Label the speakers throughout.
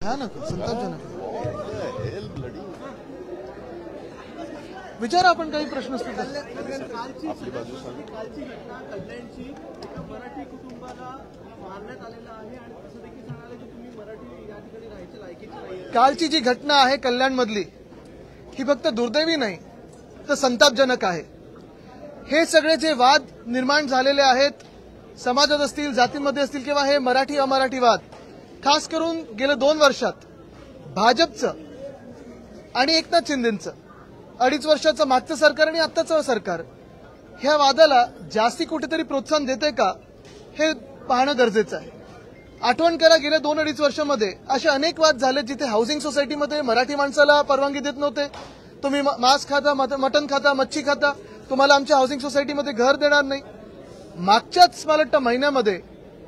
Speaker 1: भयानक संतापजनक विचार आपण काही प्रश्न असतील
Speaker 2: आपली बाजू सांगा.
Speaker 3: कालची घटना कल्याणची एका मराठी कुटुंबाला मारण्यात आलेला आहे आणि असं देखील सांगायला की तुम्ही मराठी या ठिकाणी राहायची लायकीची नाही.
Speaker 1: कालची जी घटना आहे कल्याण मधली ही फक्त दुर्दैवी नाही तर संतापजनक आहे. हे सगळे जे वाद निर्माण झालेले आहेत समाजात असतील जातींमध्ये असतील किंवा हे मराठी अमराठी वाद खास करून गेल्या 2 वर्षात भाजपचं आणि एकनाथ शिंदेचं 2.5 वर्षाचं मागचं सरकार आणि आत्ताचं सरकार ह्या वादाला जास्ती कुठेतरी प्रोत्साहन देते का हे पाहणं गरजेचं आहे. आठवण करा गेल्या 2-2.5 वर्षामध्ये असे अनेक वाद झाले जिथे हाऊसिंग सोसायटीमध्ये मराठी माणसाला परवानगी देत नव्हते. तुम्ही मांस खाता मटण खाता मच्छी खाता तुम्हाला आमच्या हाऊसिंग सोसायटीमध्ये घर देणार नाही. मागच्याच मला वाटतं महिन्यामध्ये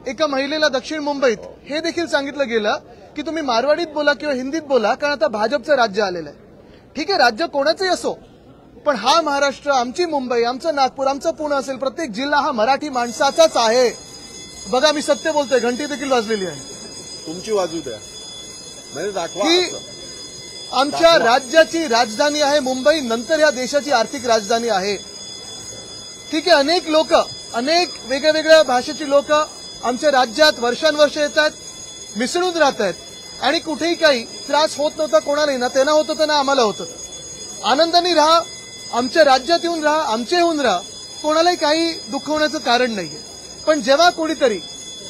Speaker 1: एका महिलेला दक्षिण मुंबईत हे देखील सांगितलं गेलं की तुम्ही मारवाडीत बोला किंवा हिंदीत बोला कारण आता भाजपचं राज्य आलेलं आहे. ठीक आहे राज्य कोणाचंही असो पण हा महाराष्ट्र आमची मुंबई आमचं नागपूर आमचं पुणे असेल प्रत्येक जिल्हा हा मराठी माणसाचाच आहे. बघा मी सत्य बोलतोय घंटी देखील वाजलेली आहे.
Speaker 2: तुमची बाजू द्या म्हणजे दाखवा.
Speaker 1: ही आमच्या राज्याची राजधानी आहे मुंबई नंतर या देशाची आर्थिक राजधानी आहे. ठीक आहे अनेक लोक अनेक वेगळ्या भाषेची लोक आमच्या राज्यात वर्षानुवर्ष येतात मिसळून राहत आहेत आणि कुठेही काही त्रास होत नव्हता कोणालाही ना त्यांना होत होतं ना आम्हाला होत होतं. आनंदाने राहा आमच्या राज्यात येऊन राहा आमचे येऊन राहा कोणालाही काही दुःख होण्याचं कारण नाहीये. पण जेव्हा कोणीतरी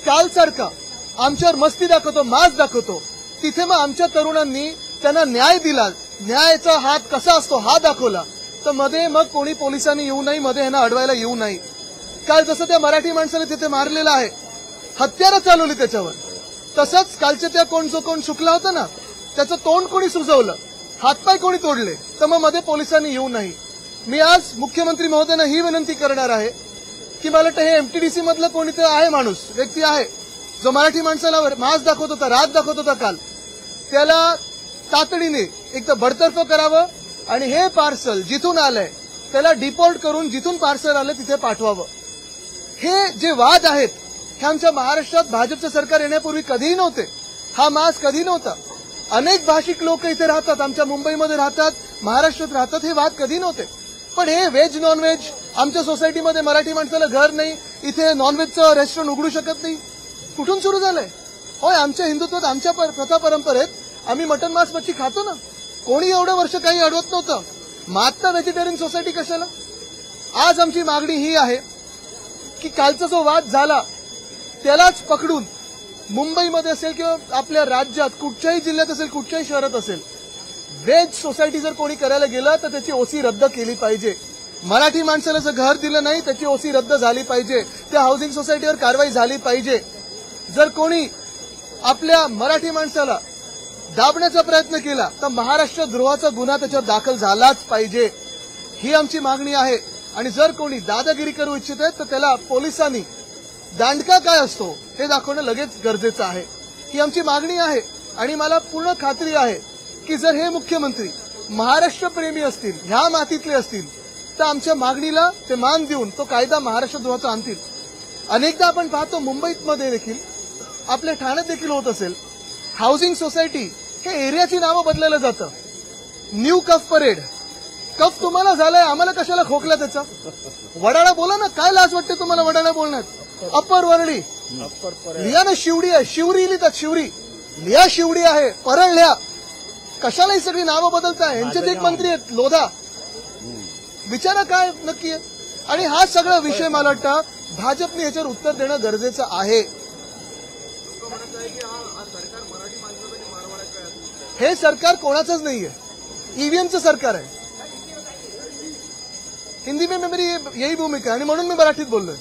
Speaker 1: कालसारखा आमच्यावर मस्ती दाखवतो मास दाखवतो तिथे मग आमच्या तरुणांनी त्यांना न्याय दिला न्यायाचा हात कसा असतो हा दाखवला तर मध्ये मग कोणी पोलिसांनी येऊ नये मध्ये ह्यांना अडवायला येऊ नये. काल जसं त्या मराठी माणसाने तिथे मारलेलं आहे हत्यारं चालवली त्याच्यावर तसंच कालच्या त्या जो कोण शुक्ला होता ना त्याचं तोंड कोणी सुजवलं हातपाय कोणी तोडले तर मग मध्ये पोलिसांनी येऊ नये. मी आज मुख्यमंत्री महोदयांना ही विनंती करणार आहे की मला वाटतं हे एमटीडीसी मधलं कोणीतरी आहे माणूस व्यक्ती आहे जो मराठी माणसाला मास दाखवत होता रात दाखवत होता काल त्याला तातडीने एकदा बडतर्फ करावं आणि हे पार्सल जिथून आलंय त्याला डिपोर्ट करून जिथून पार्सल आलं तिथे पाठवावं. हे जे वाद आहेत हे आमच्या महाराष्ट्रात भाजपचं सरकार येण्यापूर्वी कधीही नव्हते. हा मास कधी नव्हता. अनेक भाषिक लोक इथे राहतात आमच्या मुंबईमध्ये राहतात महाराष्ट्रात राहतात हे वाद कधी नव्हते. पण हे व्हेज नॉनव्हेज आमच्या सोसायटीमध्ये मराठी माणसाला घर नाही इथे नॉनव्हेजचं रेस्टॉरंट उघडू शकत नाही कुठून सुरू झालंय. होय आमच्या हिंदुत्वात आमच्या प्रथा परंपरेत आम्ही मटन मांस मच्छी खातो ना कोणी एवढं वर्ष काही अडवत नव्हतं. मग आता व्हेजिटेरियन सोसायटी कशाला. आज आमची मागणी ही आहे की कालचा जो वाद झाला त्यालाच पकडून मुंबईमध्ये असेल किंवा आपल्या राज्यात कुठच्याही जिल्ह्यात असेल कुठच्याही शहरात असेल व्हेज सोसायटी जर कोणी करायला गेलं तर त्याची ओसी रद्द केली पाहिजे. मराठी माणसाला जर घर दिलं नाही त्याची ओसी रद्द झाली पाहिजे. त्या हाऊसिंग सोसायटीवर कारवाई झाली पाहिजे. जर कोणी आपल्या मराठी माणसाला दाबण्याचा प्रयत्न केला तर महाराष्ट्र द्रोहाचा गुन्हा त्याच्यावर दाखल झालाच पाहिजे. ही आमची मागणी आहे. आणि जर कोणी दादागिरी करू इच्छित आहे तर त्याला पोलिसांनी दांडका काय असतो हे दाखवणं लगेच गरजेचं आहे. ही आमची मागणी आहे. आणि मला पूर्ण खात्री आहे की जर हे मुख्यमंत्री महाराष्ट्रप्रेमी असतील ह्या मातीतले असतील तर आमच्या मागणीला ते मान देऊन तो कायदा महाराष्ट्र द्रोहाचा आणतील. अनेकदा आपण पाहतो मुंबईमध्ये देखील आपल्या ठाण्यात देखील होत असेल हाऊसिंग सोसायटी हे एरियाची नावं बदललं जातं. न्यू कफ परेड कफ तुम्हाला झालाय आम्हाला कशाला खोकला त्याचा. वडाळा बोला ना काय लाज वाटते तुम्हाला वडाळा बोलण्यात. अप्पर वरळी लिहा ना शिवडी आहे शिवरी लिहितात शिवरी लिहा शिवडी आहे परळ लिहा. कशाला ही सगळी नावं बदलताय. यांचेच एक मंत्री आहेत लोधा विचारा काय नक्की आहे. आणि हा सगळा विषय मला वाटतं भाजपने याच्यावर उत्तर देणं गरजेचं आहे. हे सरकार कोणाचंच नाहीये ईव्हीएमचं सरकार आहे. हिंदी में मेरी यही भूमिका आहे आणि म्हणून मी मराठीत बोललोय.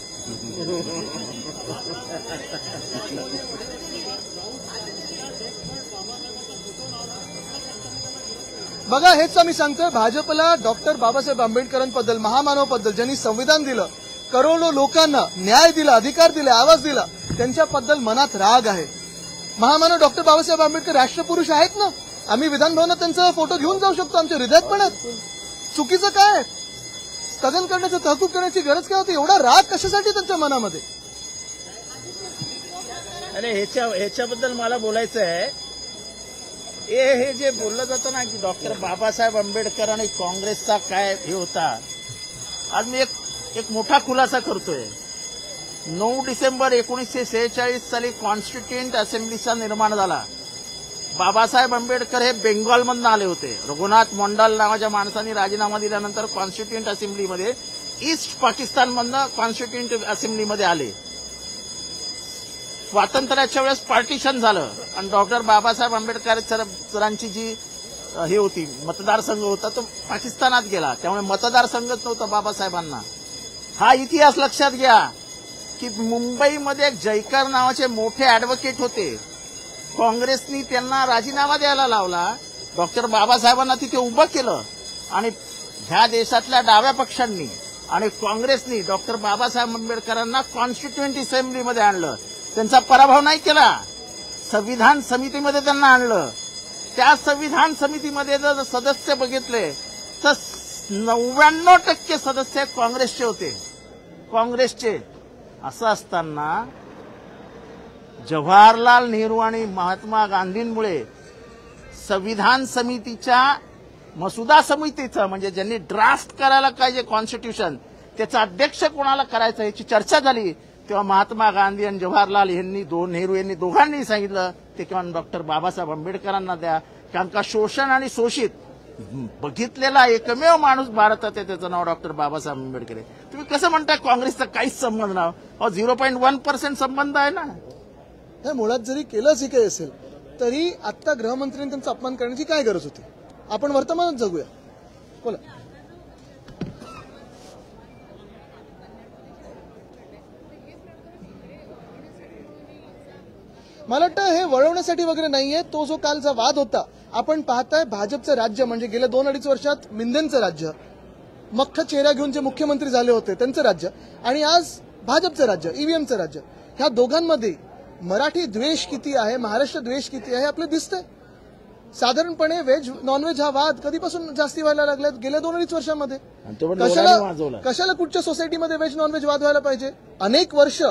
Speaker 1: बघा हेच आम्ही सांगतोय भाजपला डॉक्टर बाबासाहेब आंबेडकरांबद्दल महामानवबद्दल ज्यांनी संविधान दिलं करोडो लोकांना न्याय दिला अधिकार दिले आवाज दिला त्यांच्याबद्दल मनात राग आहे. महामानव डॉक्टर बाबासाहेब आंबेडकर राष्ट्रपुरुष आहेत ना. आम्ही विधानभवनात त्यांचा फोटो घेऊन जाऊ शकतो आमच्या हृदयात पण आहेत. चुकीचं काय स्थगन करण्याचं तहकूब करण्याची गरज काय होती. एवढा राग कशासाठी त्यांच्या मनामध्ये.
Speaker 4: आणि ह्याच्याबद्दल मला बोलायचं आहे हे जे बोललं जातं ना की डॉक्टर बाबासाहेब आंबेडकर आणि काँग्रेसचा काय हे होता, आज मी एक मोठा खुलासा करतोय. 9 डिसेंबर 1946 साली कॉन्स्टिट्युएंट असेंब्लीचा निर्माण झाला. बाबासाहेब आंबेडकर हे बेंगॉलमधून आले होते. रघुनाथ मंडल नावाच्या माणसाने राजीनामा दिल्यानंतर कॉन्स्टिट्युएंट असेंब्लीमध्ये ईस्ट पाकिस्तानमधनं कॉन्स्टिट्युएंट असेंब्लीमध्ये आले. स्वातंत्र्याच्या वेळेस पार्टिशन झालं आणि डॉक्टर बाबासाहेब आंबेडकर सरांची जी हे होती मतदारसंघ होता तो पाकिस्तानात गेला. त्यामुळे मतदारसंघच नव्हता बाबासाहेबांना. हा इतिहास लक्षात घ्या की मुंबईमध्ये एक जयकर नावाचे मोठे ऍडव्होकेट होते. काँग्रेसनी त्यांना राजीनामा द्यायला लावला. डॉक्टर बाबासाहेबांना तिथे उभं केलं आणि ह्या देशातल्या डाव्या पक्षांनी आणि काँग्रेसनी डॉक्टर बाबासाहेब आंबेडकरांना कॉन्स्टिट्युएंट असेंब्लीमध्ये आणलं. त्यांचा पराभव नाही केला. संविधान समितीमध्ये त्यांना आणलं. त्या संविधान समितीमध्ये जर सदस्य बघितले तर 99% सदस्य काँग्रेसचे होते. काँग्रेसचे. असं असताना जवाहरलाल नेहरू आणि महात्मा गांधींमुळे संविधान समितीच्या मसुदा समितीचं म्हणजे ज्यांनी ड्राफ्ट करायला पाहिजे कॉन्स्टिट्यूशन त्याचा अध्यक्ष कोणाला करायचं याची चर्चा झाली. तेव्हा महात्मा गांधी आणि जवाहरलाल नेहरू यांनी दोघांनी सांगितलं ते किंवा डॉक्टर बाबासाहेब आंबेडकरांना द्या. कारण का शोषण आणि शोषित बघितलेला एकमेव माणूस भारतात आहे त्याचं नाव डॉक्टर बाबासाहेब आंबेडकर आहे. तुम्ही कसं म्हणता काँग्रेसचा काहीच संबंध नाही? 0.1% संबंध आहे ना.
Speaker 1: हे मुळात जरी केलंच ही काही असेल तरी आता गृहमंत्र्यांनी त्यांचा अपमान करण्याची काय गरज होती? आपण वर्तमानात जगूया. बोला. मला वाटतं हे वळवण्यासाठी वगैरे नाहीये. तो जो कालचा वाद होता आपण पाहताय भाजपचं राज्य म्हणजे गेल्या 2-2.5 वर्षात मिंदेंचं राज्य, मख्ख चेहरा घेऊन जे मुख्यमंत्री झाले होते त्यांचं राज्य आणि आज भाजपचं राज्य, ईव्हीएमचं राज्य, ह्या दोघांमध्ये मराठी द्वेष किती आहे, महाराष्ट्र द्वेष किती आहे आपलं दिसतंय. साधारणपणे व्हेज नॉनव्हेज हा वाद कधीपासून जास्ती व्हायला लागला? गेल्या 2-2.5 वर्षांमध्ये. कशाला कुठच्या सोसायटीमध्ये व्हेज नॉनव्हेज वाद व्हायला पाहिजे? अनेक वर्ष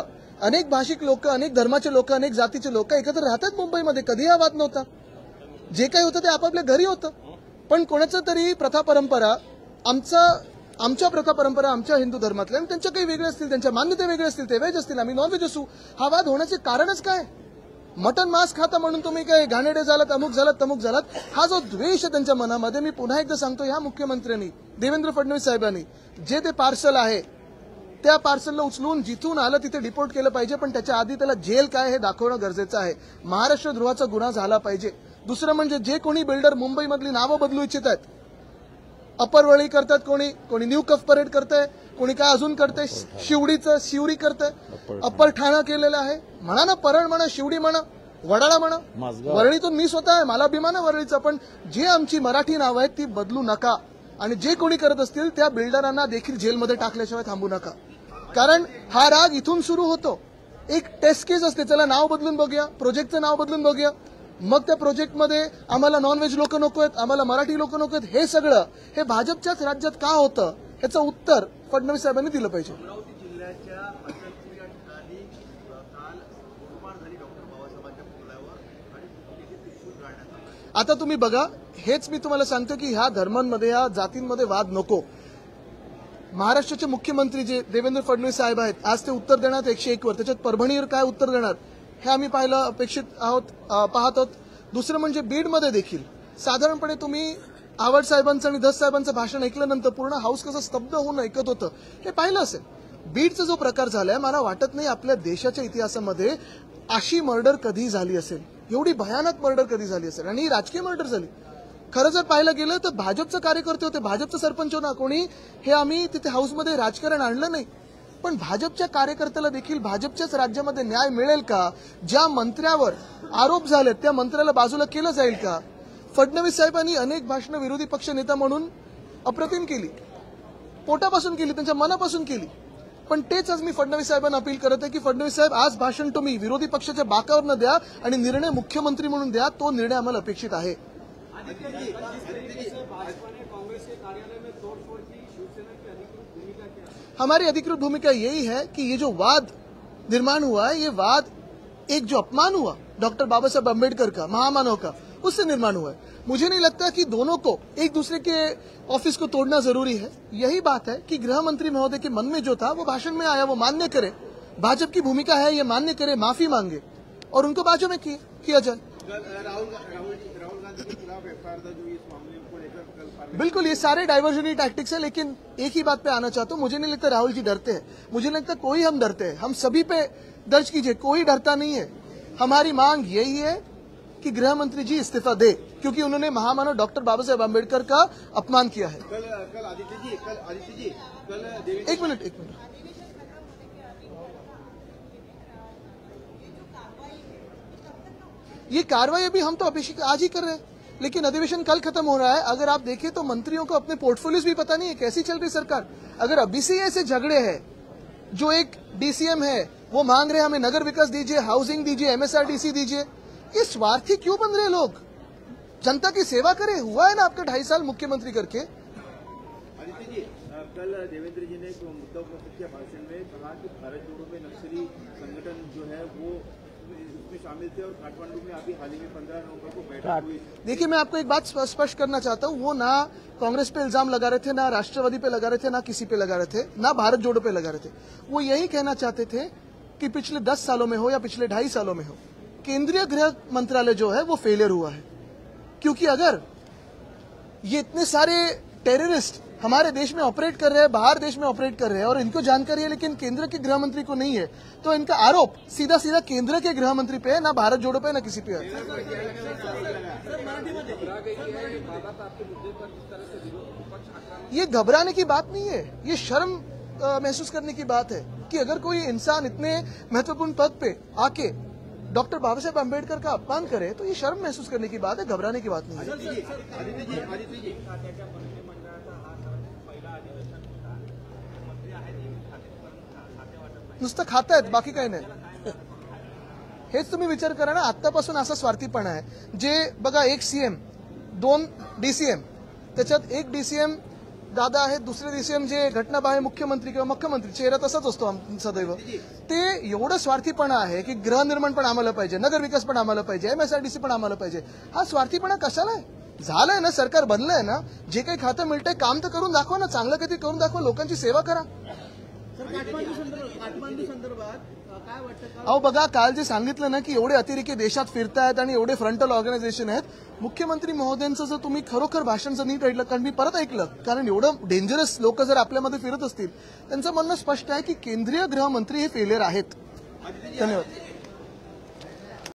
Speaker 1: अनेक भाषिक लोक, अनेक धर्माचे लोक, अनेक जातीचे लोक एकत्र राहतात मुंबईमध्ये. कधी हा वाद नव्हता. जे काही होतं ते आपापल्या घरी होतं. पण कोणाचं तरी प्रथा परंपरा, आमच्या प्रथा परंपरा आमच्या हिंदू धर्मातल्या त्यांच्या काही वेगळे असतील, त्यांच्या मान्यता वेगळे असतील, ते व्हेज असतील, आम्ही नॉनव्हेज असू. हा वाद होण्याचे कारणच काय? मटन मांस खाता म्हणून तुम्ही काय घाणेरडे झालात, अमुक झालात, तमुक झालात. हा जो द्वेष आहे त्यांच्या मनामध्ये, मी पुन्हा एकदा सांगतो, ह्या मुख्यमंत्र्यांनी देवेंद्र फडणवीस साहेबांनी जे ते पार्सल आहे त्या पार्सलला उचलून जिथून आलं तिथे डिपोर्ट केलं पाहिजे. पण त्याच्या आधी त्याला जेल काय हे दाखवणं गरजेचं आहे. महाराष्ट्र द्रोहाचा गुन्हा झाला पाहिजे. दुसरं म्हणजे जे कोणी बिल्डर मुंबईमधली नावं बदलू इच्छित आहेत, अपर वळी करतात, कोणी न्यू कफ परेड करतंय, कोणी काय अजून करतंय, शिवडी करतंय, अप्पर ठाणा केलेलं आहे. म्हणा ना, परळ म्हणा, शिवडी म्हणा, वडाळा म्हणा. वरळीतून मी स्वतः आहे, मला अभिमान आहे वरळीचा. पण जे आमची मराठी नावं आहेत ती बदलू नका आणि जे कोणी करत असतील त्या बिल्डरांना देखील जेलमध्ये टाकल्याशिवाय थांबू नका. कारण हा राग इथून सुरू होतो. एक टेस्ट केस असते, चला नाव बदलून बघूया, प्रोजेक्टचं नाव बदलून बघूया. मग त्या प्रोजेक्टमध्ये आम्हाला नॉनव्हेज लोक नको आहेत, आम्हाला मराठी लोक नको आहेत. हे सगळं हे भाजपच्याच राज्यात का होतं याचं उत्तर फडणवीस साहेबांनी दिलं पाहिजे.
Speaker 3: अमरावती जिल्ह्याच्या अचलपूर या ठिकाणी काल गोळमार झाली डॉक्टर बाबासाहेबांच्या पुतळ्यावर आणि तिथे त्रिशूळ जाळण्यात आलं.
Speaker 1: आता तुम्ही बघा, हेच मी तुम्हाला सांगतो की ह्या धर्मांमध्ये, ह्या जातींमध्ये वाद नको. महाराष्ट्राचे मुख्यमंत्री जे देवेंद्र फडणवीस साहेब आहेत, आज ते उत्तर देणार 101 वर. त्याच्यात परभणीवर काय उत्तर देणार हे आम्ही पाहत आहोत. दुसरं म्हणजे बीडमध्ये देखील साधारणपणे तुम्ही आवड साहेबांचं आणि धस साहेबांचं भाषण ऐकल्यानंतर पूर्ण हाऊस कसं स्तब्ध होऊन ऐकत होतं हे पाहिलं असेल. बीडचा जो प्रकार झालाय, मला वाटत नाही आपल्या देशाच्या इतिहासामध्ये अशी मर्डर कधी झाली असेल, एवढी भयानक मर्डर कधी झाली असेल. आणि राजकीय मर्डर झाली. खरं जर पाहायला गेलं तर भाजपचे कार्यकर्ते होते, भाजपचं सरपंच होता कोणी, हे आम्ही तिथे हाऊसमध्ये राजकारण आणलं नाही. पण भाजपच्या कार्यकर्त्याला देखील भाजपच्याच राज्यामध्ये न्याय मिळेल का? ज्या मंत्र्यावर आरोप झालेत त्या मंत्र्याला बाजूला केलं जाईल का? फडणवीस साहेबांनी अनेक भाषणं विरोधी पक्ष नेता म्हणून अप्रतिम केली, पोटापासून केली, त्यांच्या मनापासून केली. पण तेच आज मी फडणवीस साहेबांना अपील करत आहे की फडणवीस साहेब, आज भाषण तुम्ही विरोधी पक्षाच्या बाकावर न द्या आणि निर्णय मुख्यमंत्री म्हणून द्या. तो निर्णय आम्हाला अपेक्षित आहे. हमारी अधिकृत भूमिका यही है कि ये जो वाद निर्माण हुआ है, ये वाद एक जो अपमान हुआ डॉक्टर बाबा साहब अम्बेडकर का, महामानव का, उससे निर्माण हुआ है। मुझे नहीं लगता कि दोनों को एक दूसरे के ऑफिस को तोड़ना जरूरी है। यही बात है कि गृह मंत्री महोदय के मन में जो था वो भाषण में आया, वो मान्य करे, भाजपा की भूमिका है ये मान्य करे, माफी मांगे और उनको बाजू में किया जाए।
Speaker 3: राहुल गांधी के खिलाफ एफआईआर दर्ज हुई इस मामले को लेकर कल पार्लियामेंट
Speaker 1: बिल्कुल ये सारे डाइवर्जनरी टैक्टिक्स है, लेकिन एक ही बात पे आना चाहता हूँ, मुझे नहीं लगता राहुल जी डरते हैं, मुझे नहीं लगता कोई हम डरते हैं। हम सभी पे दर्ज कीजिए, कोई डरता नहीं है। हमारी मांग यही है कि गृह मंत्री जी इस्तीफा दे, क्योंकि उन्होंने महामानव डॉक्टर बाबा साहेब अम्बेडकर का अपमान किया है।
Speaker 3: कल आदित्य जी कल
Speaker 1: एक मिनट ये कार्रवाई अभी हम तो अभिषेक आज ही कर रहे हैं, लेकिन अधिवेशन कल खत्म हो रहा है। अगर आप देखें तो मंत्रियों को अपने पोर्टफोलियोज भी पता नहीं है कैसी चल रही सरकार। अगर अभी से ऐसे झगड़े हैं, जो एक डीसीएम है वो मांग रहे हैं हमें नगर विकास दीजिए, हाउसिंग दीजिए, एमएसआरडीसी दीजिए, ये स्वार्थी क्यों बन रहे लोग? जनता की सेवा करें, हुआ है ना आपका 2.5 साल मुख्यमंत्री करके।
Speaker 3: आदित्य जी कल देवेंद्र जी ने एक मुद्दा उपस्थित किया भाषण में, कहा कि भारत जोड़ो में नक्सली संगठन जो है वो उसमें शामिल थे और काठमांडू में अभी हाल ही में 15 नवंबर को बैठक हुई।
Speaker 1: देखिए मैं आपको एक बात स्पष्ट करना चाहता हूँ, वो ना कांग्रेस पे इल्जाम लगा रहे थे, ना राष्ट्रवादी पे लगा रहे थे, ना किसी पे लगा रहे थे, ना भारत जोड़ो पे लगा रहे थे। वो यही कहना चाहते थे कि पिछले 10 सालों में हो या पिछले 2.5 सालों में हो, केंद्रीय गृह मंत्रालय जो है वो फेलियर हुआ है। क्योंकि अगर ये इतने सारे टेररिस्ट हमारे देश में ऑपरेट कर रहे हैं, बाहर देश में ऑपरेट कर रहे हैं और इनको जानकारी है लेकिन केंद्र के गृह मंत्री को नहीं है, तो इनका आरोप सीधा सीधा केंद्र के गृह मंत्री पे है, ना भारत जोड़ो पे, ना किसी पे है। ये घबराने की बात नहीं है, ये शर्म महसूस करने की बात है कि अगर कोई इंसान इतने महत्वपूर्ण पद पे आके डॉक्टर बाबा साहेब अम्बेडकर का अपमान करे तो ये शर्म महसूस करने की बात है, घबराने की बात नहीं है।
Speaker 3: आदित्य जी
Speaker 1: नुसतं खातायत, बाकी काही नाही। हेच तुम्ही विचार करा ना, आतापासून असा स्वार्थीपणा आहे जे बघा, एक सीएम 2 डीसीएम, त्याच्यात एक डीसीएम दादा आहेत, दुसरे डीसीएम जे घटनाबाह्य मुख्यमंत्री किंवा मुख्यमंत्री, चेहरा तसाच असतो सदैव, ते एवढं स्वार्थीपणा आहे की गृहनिर्माण पण आम्हाला पाहिजे, नगर विकास पण आम्हाला पाहिजे, एमएसआरडीसी पण आम्हाला पाहिजे। हा स्वार्थीपणा कशाला आहे? झालंय ना, सरकार बनलंय ना, जे काही खातं मिळतंय काम तर करून दाखवा ना, चांगलं काहीतरी करून दाखवा, लोकांची सेवा करा।
Speaker 3: काठमांडू संदर्भात काय वाटतं?
Speaker 1: अहो बघा, काल जे सांगितलं ना की एवढे अतिरेकी देशात फिरतायत आणि एवढे फ्रंटल ऑर्गनायझेशन आहेत, मुख्यमंत्री महोदयांचं जर तुम्ही खरोखर भाषण जर नीट ऐकलं, कारण मी परत ऐकलं, कारण एवढं डेंजरस लोक जर आपल्यामध्ये फिरत असतील, त्यांचं म्हणणं स्पष्ट आहे की केंद्रीय गृहमंत्री हे फेलियर आहेत। धन्यवाद।